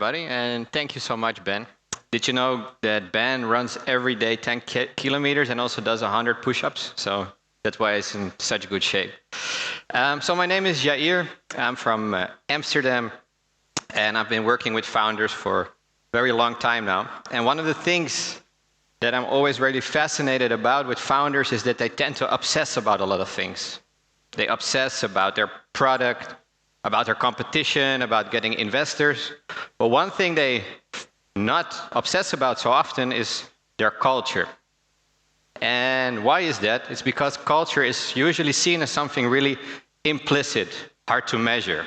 everybody, and thank you so much, Ben. Did you know that Ben runs every day 10 kilometers and also does 100 push-ups? So that's why he's in such good shape. So my name is Jaïr. I'm from Amsterdam, and I've been working with founders for a very long time now. And one of the things that I'm always really fascinated about with founders is that they tend to obsess about a lot of things. They obsess about their product, about their competition, about getting investors. But one thing they not obsess about so often is their culture. And why is that? It's because culture is usually seen as something really implicit, hard to measure.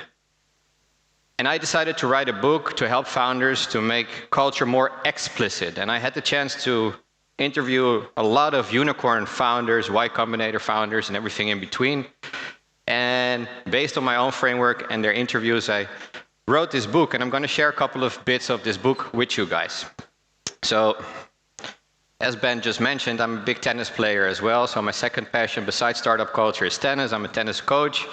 And I decided to write a book to help founders to make culture more explicit. And I had the chance to interview a lot of unicorn founders, Y Combinator founders, and everything in between. And based on my own framework and their interviews, I wrote this book, and I'm going to share a couple of bits of this book with you guys. So, as Ben just mentioned, I'm a big tennis player as well. So my second passion besides startup culture is tennis. I'm a tennis coach.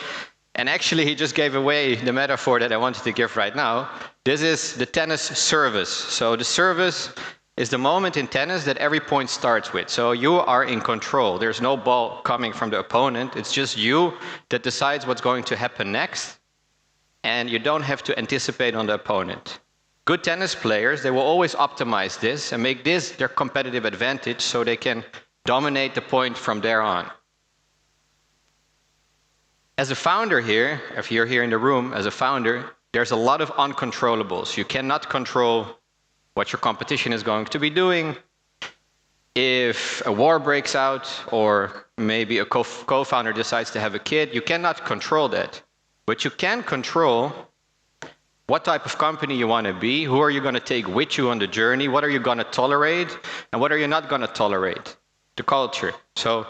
And actually, he just gave away the metaphor that I wanted to give right now. This is the tennis service. So the service is the moment in tennis that every point starts with. So you are in control. There's no ball coming from the opponent. It's just you that decides what's going to happen next. And you don't have to anticipate on the opponent. Good tennis players, they will always optimize this and make this their competitive advantage so they can dominate the point from there on. As a founder here, if you're here in the room as a founder, there's a lot of uncontrollables. You cannot control what your competition is going to be doing. If a war breaks out, or maybe a co-founder decides to have a kid, you cannot control that. But you can control what type of company you want to be, who are you going to take with you on the journey, what are you going to tolerate, and what are you not going to tolerate, the culture. So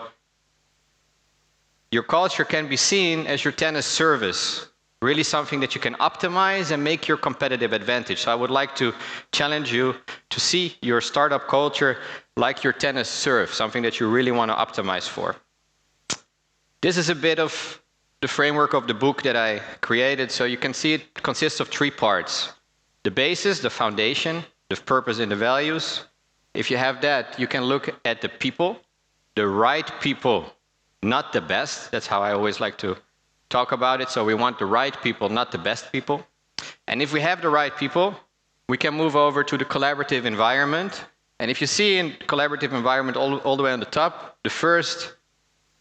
your culture can be seen as your tennis service, really something that you can optimize and make your competitive advantage. So I would like to challenge you to see your startup culture like your tennis serve, something that you really want to optimize for. This is a bit of the framework of the book that I created. So you can see it consists of 3 parts. The basis, the foundation, the purpose and the values. If you have that, you can look at the people, the right people, not the best. That's how I always like to talk about it. So we want the right people, not the best people. And if we have the right people, we can move over to the collaborative environment. And if you see in collaborative environment all the way on the top, the first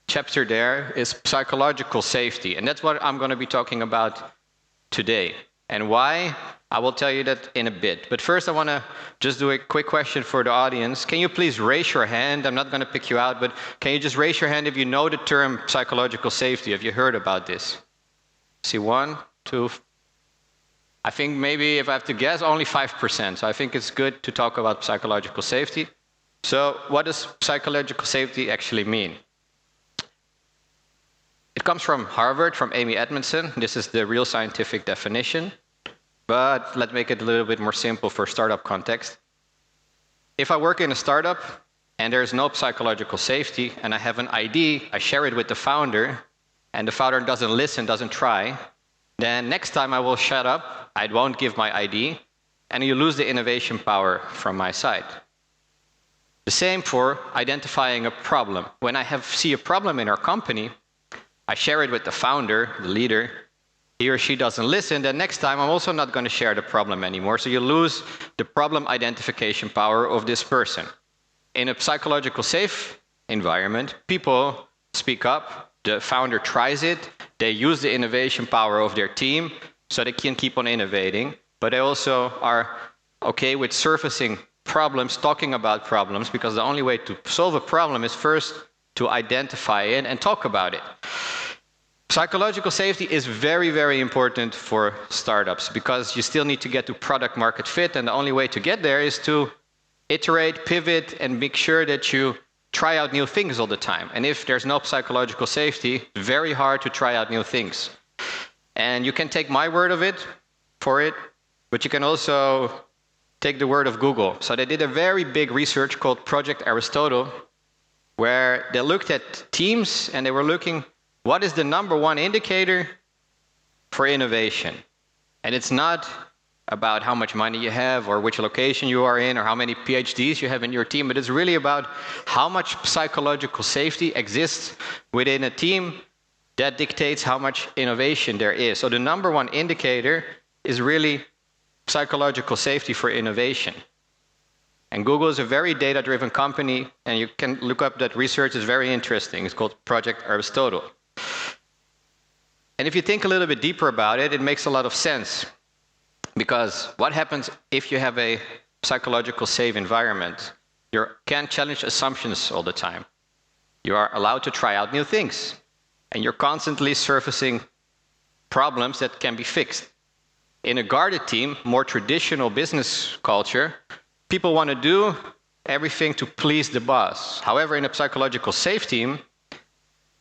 chapter there is psychological safety. And that's what I'm going to be talking about today. And why? I will tell you that in a bit. But first I want to just do a quick question for the audience. Can you please raise your hand? I'm not going to pick you out, but can you just raise your hand if you know the term psychological safety? Have you heard about this? See, 1, 2. I think maybe if I have to guess, only 5%. So I think it's good to talk about psychological safety. So what does psychological safety actually mean? It comes from Harvard, from Amy Edmondson. This is the real scientific definition. But let's make it a little bit more simple for startup context. If I work in a startup and there's no psychological safety and I have an idea, I share it with the founder, and the founder doesn't listen, doesn't try, then next time I will shut up, I won't give my idea, and you lose the innovation power from my side. The same for identifying a problem. When I see a problem in our company, I share it with the founder, the leader. He or she doesn't listen, then next time I'm also not going to share the problem anymore. So you lose the problem identification power of this person. In a psychological safe environment, people speak up, the founder tries it, they use the innovation power of their team so they can keep on innovating, but they also are okay with surfacing problems, talking about problems, because the only way to solve a problem is first to identify it and talk about it. Psychological safety is very, very important for startups because you still need to get to product market fit, and the only way to get there is to iterate, pivot, and make sure that you try out new things all the time. And if there's no psychological safety, it's very hard to try out new things. And you can take my word of it for it, but you can also take the word of Google. So they did a very big research called Project Aristotle, where they looked at teams and they were looking what is the #1 indicator for innovation. And it's not about how much money you have or which location you are in or how many PhDs you have in your team, but it's really about how much psychological safety exists within a team that dictates how much innovation there is. So the number one indicator is really psychological safety for innovation. And Google is a very data-driven company, and you can look up that research. Is very interesting. It's called Project Aristotle. And if you think a little bit deeper about it, it makes a lot of sense. Because what happens if you have a psychological safe environment? You can't challenge assumptions all the time. You are allowed to try out new things. And you're constantly surfacing problems that can be fixed. In a guarded team, more traditional business culture, people want to do everything to please the boss. However, in a psychological safe team,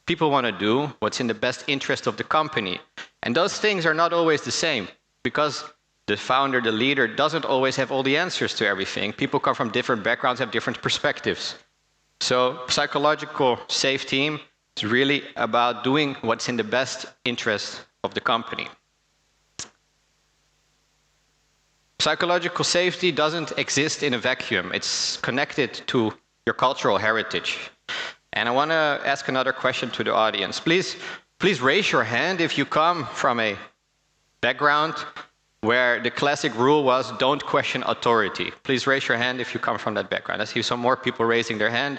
people want to do what's in the best interest of the company. And those things are not always the same, because the founder, the leader, doesn't always have all the answers to everything. People come from different backgrounds, have different perspectives. So psychological safe team is really about doing what's in the best interest of the company. Psychological safety doesn't exist in a vacuum. It's connected to your cultural heritage. And I want to ask another question to the audience. Please raise your hand if you come from a background where the classic rule was don't question authority. Please raise your hand if you come from that background. I see some more people raising their hand.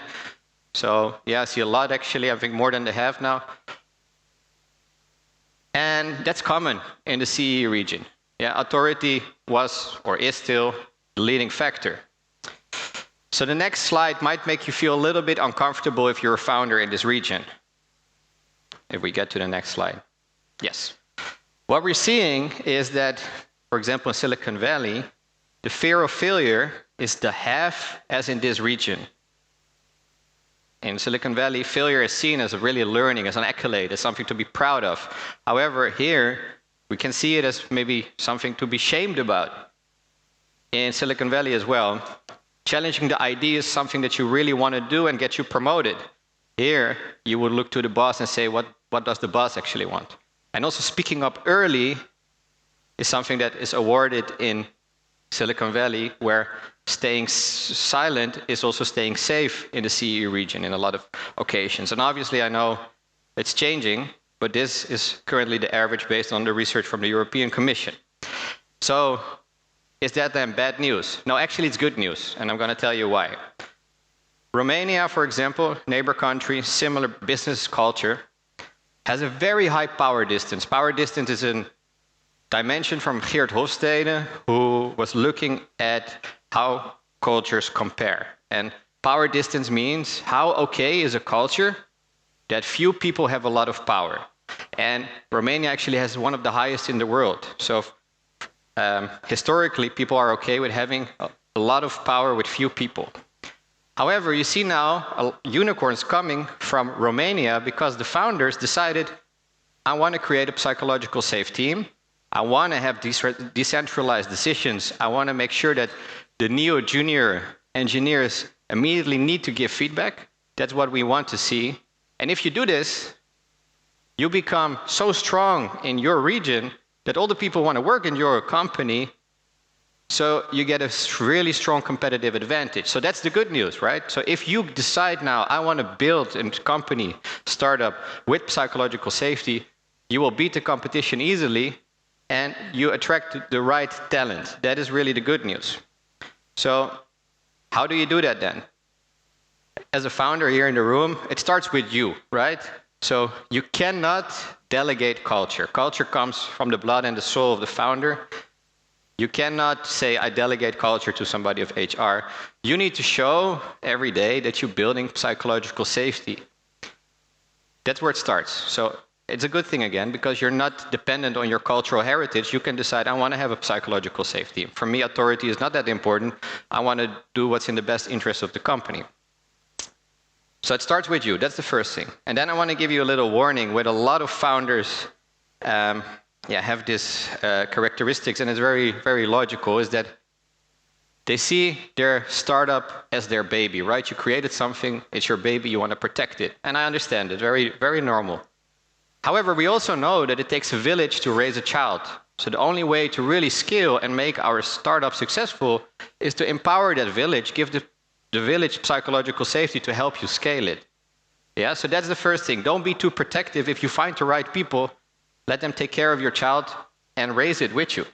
So yeah, I see a lot actually. I think more than they have now. And that's common in the CE region. Yeah, authority was or is still the leading factor. So the next slide might make you feel a little bit uncomfortable if you're a founder in this region. If we get to the next slide. Yes. What we're seeing is that, for example, in Silicon Valley, the fear of failure is the half as in this region. In Silicon Valley, failure is seen as a really learning, as an accolade, as something to be proud of. However, here, we can see it as maybe something to be shamed about. In Silicon Valley as well, challenging the idea is something that you really want to do and get you promoted. Here, you would look to the boss and say, what does the boss actually want? And also speaking up early is something that is awarded in Silicon Valley, where staying silent is also staying safe in the CE region in a lot of occasions. And obviously, I know it's changing, but this is currently the average based on the research from the European Commission. So, is that then bad news? No, actually it's good news, and I'm going to tell you why. Romania, for example, neighbor country, similar business culture, has a very high power distance. Power distance is a dimension from Geert Hofstede, who was looking at how cultures compare. And power distance means how okay is a culture that few people have a lot of power. And Romania actually has one of the highest in the world. So historically, people are okay with having a lot of power with few people. However, you see now unicorns coming from Romania because the founders decided, I want to create a psychological safe team. I want to have decentralized decisions. I want to make sure that the neo-junior engineers immediately need to give feedback. That's what we want to see. And if you do this, you become so strong in your region that all the people want to work in your company, so you get a really strong competitive advantage. So that's the good news, right? So if you decide now, I want to build a company, startup with psychological safety, you will beat the competition easily and you attract the right talent. That is really the good news. So how do you do that then? As a founder here in the room, it starts with you, right? So you cannot delegate culture. Culture comes from the blood and the soul of the founder. You cannot say, I delegate culture to somebody of HR. You need to show every day that you're building psychological safety. That's where it starts. So it's a good thing again, because you're not dependent on your cultural heritage. You can decide, I want to have a psychological safety. For me, authority is not that important. I want to do what's in the best interest of the company. So it starts with you. That's the first thing. And then I want to give you a little warning with a lot of founders have this characteristics, and it's very, very logical, is that they see their startup as their baby, right? You created something, it's your baby, you want to protect it. And I understand it, very, very normal. However, we also know that it takes a village to raise a child. So the only way to really scale and make our startup successful is to empower that village, give the village psychological safety to help you scale it. Yeah, so that's the first thing. Don't be too protective. If you find the right people, let them take care of your child and raise it with you.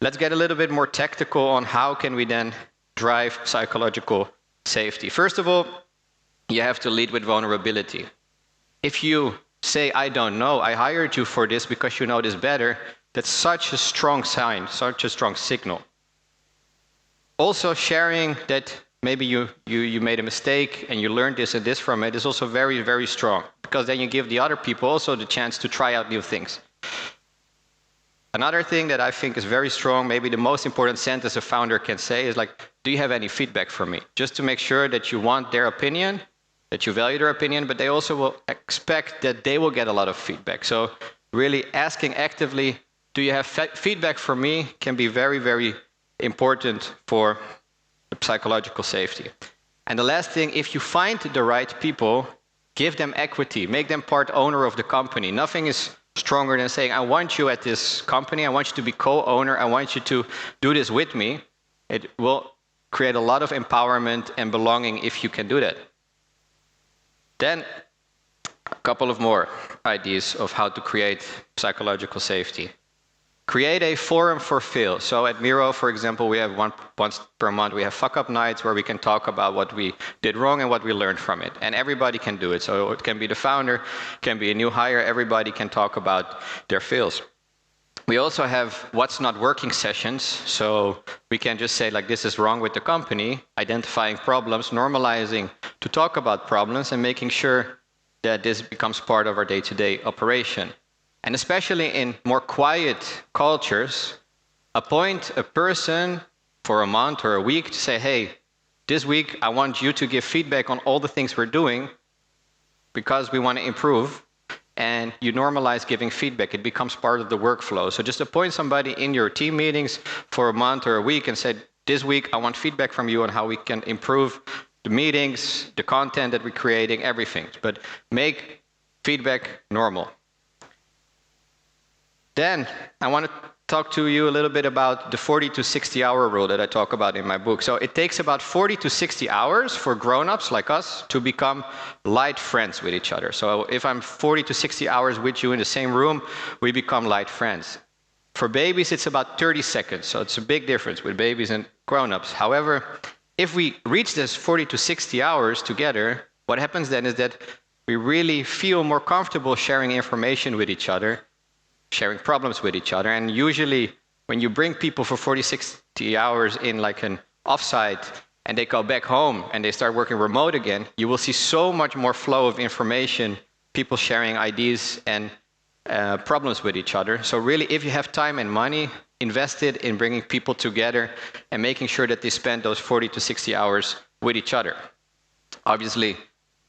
Let's get a little bit more tactical on how can we then drive psychological safety. First of all, you have to lead with vulnerability. If you say, I don't know, I hired you for this because you know this better, that's such a strong sign, such a strong signal. Also, sharing that maybe you made a mistake and you learned this and this from it is also very, very strong, because then you give the other people also the chance to try out new things. Another thing that I think is very strong, maybe the most important sentence a founder can say is like, do you have any feedback for me? Just to make sure that you want their opinion, that you value their opinion, but they also will expect that they will get a lot of feedback. So really asking actively, do you have feedback for me, can be very, very important for the psychological safety. And the last thing, if you find the right people, give them equity, make them part owner of the company. Nothing is stronger than saying, I want you at this company, I want you to be co-owner, I want you to do this with me. It will create a lot of empowerment and belonging if you can do that. Then a couple of more ideas of how to create psychological safety. Create a forum for fail. So at Miro, for example, we have once per month, we have fuck-up nights where we can talk about what we did wrong and what we learned from it. And everybody can do it. So it can be the founder, can be a new hire, everybody can talk about their fails. We also have what's not working sessions. So we can just say, like, this is wrong with the company, identifying problems, normalizing to talk about problems and making sure that this becomes part of our day-to-day operation. And especially in more quiet cultures, appoint a person for a month or a week to say, hey, this week I want you to give feedback on all the things we're doing because we want to improve. And you normalize giving feedback. It becomes part of the workflow. So just appoint somebody in your team meetings for a month or a week and say, this week I want feedback from you on how we can improve the meetings, the content that we're creating, everything. But make feedback normal. Then I want to talk to you a little bit about the 40 to 60 hour rule that I talk about in my book. So it takes about 40 to 60 hours for grown-ups like us to become light friends with each other. So if I'm 40 to 60 hours with you in the same room, we become light friends. For babies, it's about 30 seconds. So it's a big difference with babies and grown-ups. However, if we reach this 40 to 60 hours together, what happens then is that we really feel more comfortable sharing information with each other, sharing problems with each other. And usually when you bring people for 40, 60 hours in like an offsite and they go back home and they start working remote again, you will see so much more flow of information, people sharing ideas and problems with each other. So really, if you have time and money, invest it in bringing people together and making sure that they spend those 40 to 60 hours with each other. Obviously,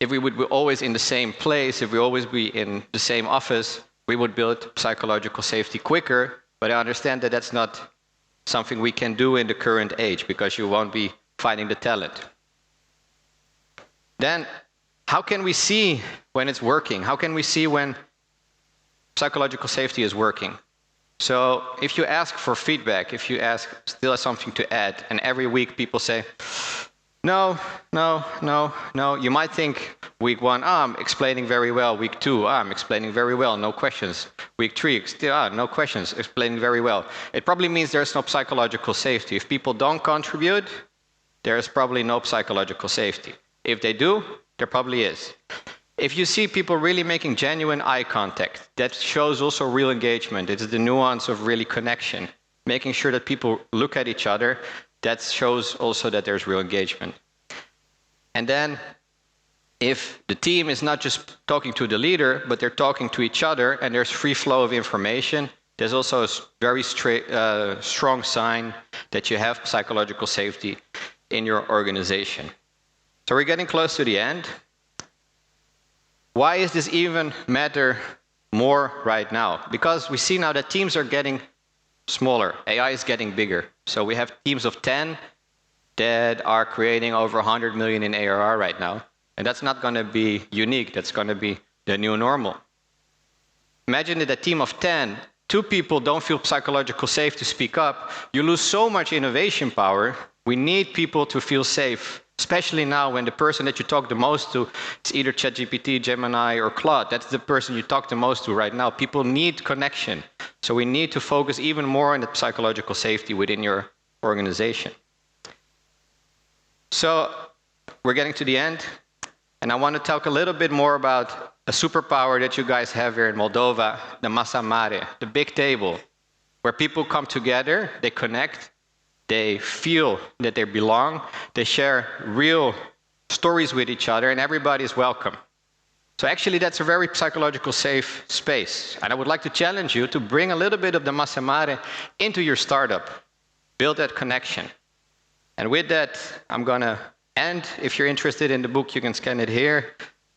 if we would be always in the same place, if we always be in the same office, we would build psychological safety quicker, but I understand that that's not something we can do in the current age because you won't be finding the talent. Then, how can we see when it's working? How can we see when psychological safety is working? So if you ask for feedback, if you ask still something to add, and every week people say, no, no, no, no, you might think week 1, I'm explaining very well. Week 2, I'm explaining very well, no questions. Week 3, still, no questions, explaining very well. It probably means there's no psychological safety. If people don't contribute, there's probably no psychological safety. If they do, there probably is. If you see people really making genuine eye contact, that shows also real engagement. It's the nuance of really connection. Making sure that people look at each other, that shows also that there's real engagement. And then, if the team is not just talking to the leader, but they're talking to each other and there's free flow of information, there's also a very strong sign that you have psychological safety in your organization. So we're getting close to the end. Why is this even matter more right now? Because we see now that teams are getting smaller. AI is getting bigger. So we have teams of 10 that are creating over 100 million in ARR right now. And that's not going to be unique. That's going to be the new normal. Imagine that a team of 10 two people don't feel psychologically safe to speak up, you lose so much innovation power. We need people to feel safe, especially now when the person that you talk the most to is either ChatGPT, Gemini, or Claude. That's the person you talk the most to right now. People need connection. So we need to focus even more on the psychological safety within your organization. So we're getting to the end, and I want to talk a little bit more about a superpower that you guys have here in Moldova, the masa mare, the big table, where people come together, they connect, they feel that they belong, they share real stories with each other, and everybody is welcome. So actually, that's a very psychological safe space. And I would like to challenge you to bring a little bit of the masa mare into your startup. Build that connection. And with that, I'm going to end. If you're interested in the book, you can scan it here.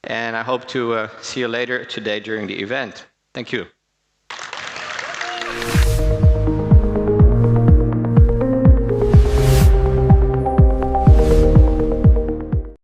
And I hope to see you later today during the event. Thank you.